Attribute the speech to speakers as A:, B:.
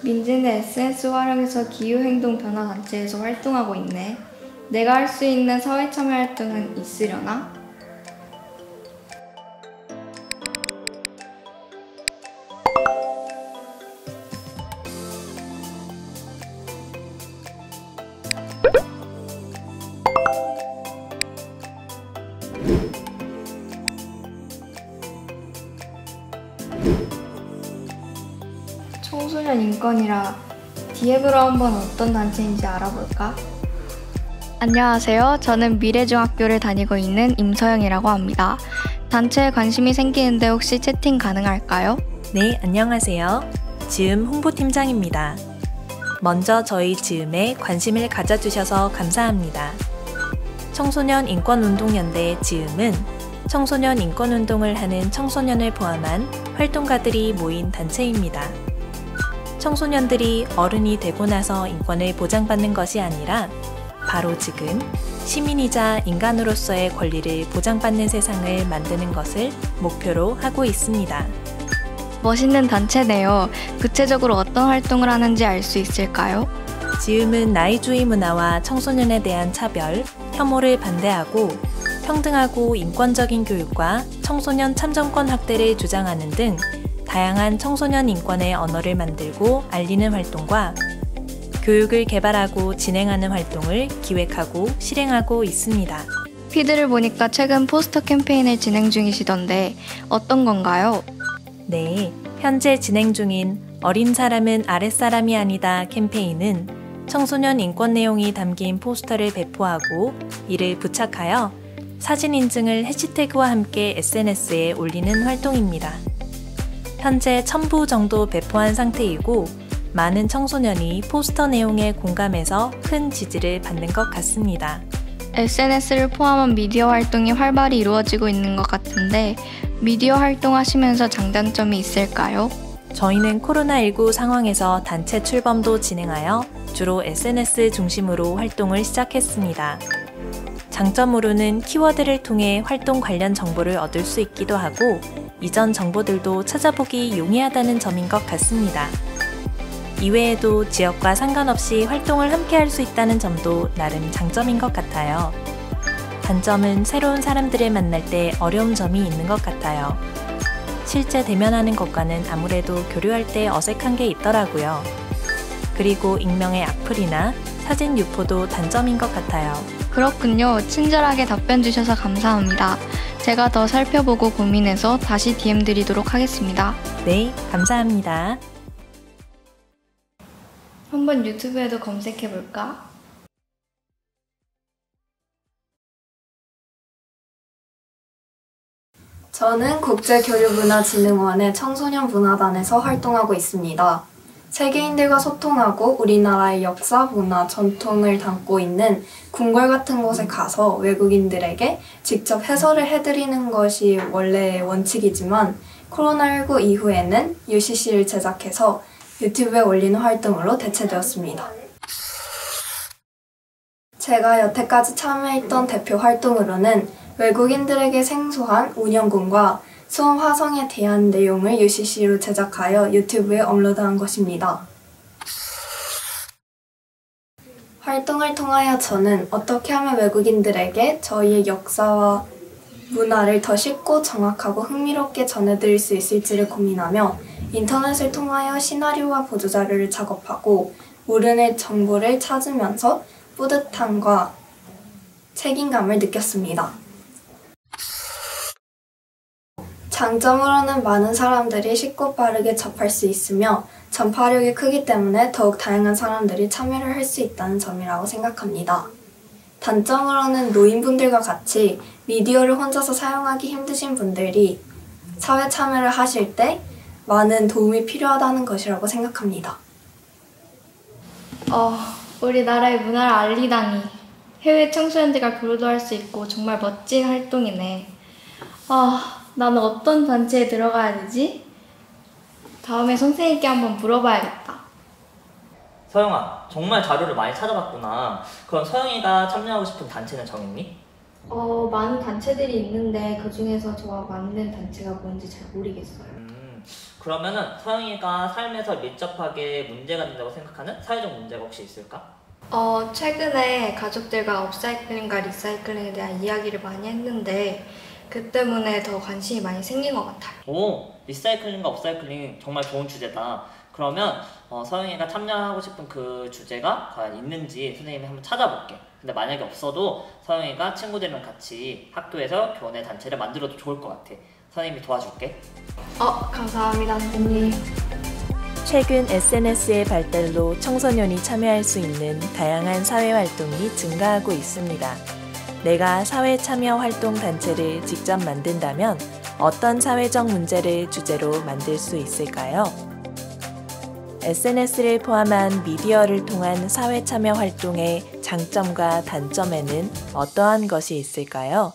A: 민지는 SNS 활용해서 기후행동 변화 단체에서 활동하고 있네. 내가 할 수 있는 사회 참여 활동은 있으려나? 청소년 인권이라 DM으로 한번 어떤 단체인지 알아볼까? 안녕하세요. 저는 미래중학교를 다니고 있는 임서영이라고 합니다. 단체에 관심이 생기는데 혹시 채팅 가능할까요?
B: 네, 안녕하세요. 즈음 홍보팀장입니다. 먼저 저희 즈음에 관심을 가져주셔서 감사합니다. 청소년 인권운동연대 즈음은 청소년 인권운동을 하는 청소년을 포함한 활동가들이 모인 단체입니다. 청소년들이 어른이 되고 나서 인권을 보장받는 것이 아니라 바로 지금 시민이자 인간으로서의 권리를 보장받는 세상을 만드는 것을 목표로 하고 있습니다.
A: 멋있는 단체네요. 구체적으로 어떤 활동을 하는지 알 수 있을까요?
B: 즈음은 나이주의 문화와 청소년에 대한 차별, 혐오를 반대하고 평등하고 인권적인 교육과 청소년 참정권 확대를 주장하는 등 다양한 청소년 인권의 언어를 만들고 알리는 활동과 교육을 개발하고 진행하는 활동을 기획하고 실행하고 있습니다.
A: 피드를 보니까 최근 포스터 캠페인을 진행 중이시던데 어떤 건가요?
B: 네, 현재 진행 중인 어린 사람은 아랫사람이 아니다 캠페인은 청소년 인권 내용이 담긴 포스터를 배포하고 이를 부착하여 사진 인증을 해시태그와 함께 SNS에 올리는 활동입니다. 현재 1000부 정도 배포한 상태이고 많은 청소년이 포스터 내용에 공감해서 큰 지지를 받는 것 같습니다.
A: SNS를 포함한 미디어 활동이 활발히 이루어지고 있는 것 같은데 미디어 활동하시면서 장단점이 있을까요?
B: 저희는 코로나19 상황에서 단체 출범도 진행하여 주로 SNS 중심으로 활동을 시작했습니다. 장점으로는 키워드를 통해 활동 관련 정보를 얻을 수 있기도 하고 이전 정보들도 찾아보기 용이하다는 점인 것 같습니다. 이외에도 지역과 상관없이 활동을 함께 할 수 있다는 점도 나름 장점인 것 같아요. 단점은 새로운 사람들을 만날 때 어려운 점이 있는 것 같아요. 실제 대면하는 것과는 아무래도 교류할 때 어색한 게 있더라고요. 그리고 익명의 악플이나 사진 유포도 단점인 것 같아요.
A: 그렇군요. 친절하게 답변 주셔서 감사합니다. 제가 더 살펴보고 고민해서 다시 DM 드리도록 하겠습니다.
B: 네, 감사합니다.
A: 한번 유튜브에도 검색해볼까?
C: 저는 국제교류문화진흥원의 청소년문화단에서 활동하고 있습니다. 세계인들과 소통하고 우리나라의 역사, 문화, 전통을 담고 있는 궁궐 같은 곳에 가서 외국인들에게 직접 해설을 해드리는 것이 원래의 원칙이지만 코로나19 이후에는 UCC를 제작해서 유튜브에 올리는 활동으로 대체되었습니다. 제가 여태까지 참여했던 대표 활동으로는 외국인들에게 생소한 운영군과 수험 화성에 대한 내용을 UCC로 제작하여 유튜브에 업로드한 것입니다. 활동을 통하여 저는 어떻게 하면 외국인들에게 저희의 역사와 문화를 더 쉽고 정확하고 흥미롭게 전해드릴 수 있을지를 고민하며 인터넷을 통하여 시나리오와 보도자료를 작업하고 모르는 정보를 찾으면서 뿌듯함과 책임감을 느꼈습니다. 장점으로는 많은 사람들이 쉽고 빠르게 접할 수 있으며 전파력이 크기 때문에 더욱 다양한 사람들이 참여를 할 수 있다는 점이라고 생각합니다. 단점으로는 노인분들과 같이 미디어를 혼자서 사용하기 힘드신 분들이 사회 참여를 하실 때 많은 도움이 필요하다는 것이라고 생각합니다.
A: 우리나라의 문화를 알리다니. 해외 청소년들과 교류도 할 수 있고 정말 멋진 활동이네. 나는 어떤 단체에 들어가야 되지? 다음에 선생님께 한번 물어봐야겠다.
D: 서영아, 정말 자료를 많이 찾아봤구나. 그럼 서영이가 참여하고 싶은 단체는 정했니?
A: 많은 단체들이 있는데 그 중에서 저와 맞는 단체가 뭔지 잘 모르겠어요.
D: 그러면은 서영이가 삶에서 밀접하게 문제가 된다고 생각하는 사회적 문제가 혹시 있을까?
A: 최근에 가족들과 업사이클링과 리사이클링에 대한 이야기를 많이 했는데 그 때문에 더 관심이 많이 생긴 것 같아요.
D: 오, 리사이클링과 업사이클링 정말 좋은 주제다. 그러면 서영이가 참여하고 싶은 그 주제가 과연 있는지 선생님이 한번 찾아볼게. 근데 만약에 없어도 서영이가 친구들이랑 같이 학교에서 교내 단체를 만들어도 좋을 것 같아. 선생님이 도와줄게.
A: 감사합니다, 선생님.
B: 최근 SNS의 발달로 청소년이 참여할 수 있는 다양한 사회활동이 증가하고 있습니다. 내가 사회참여활동 단체를 직접 만든다면 어떤 사회적 문제를 주제로 만들 수 있을까요? SNS를 포함한 미디어를 통한 사회참여활동의 장점과 단점에는 어떠한 것이 있을까요?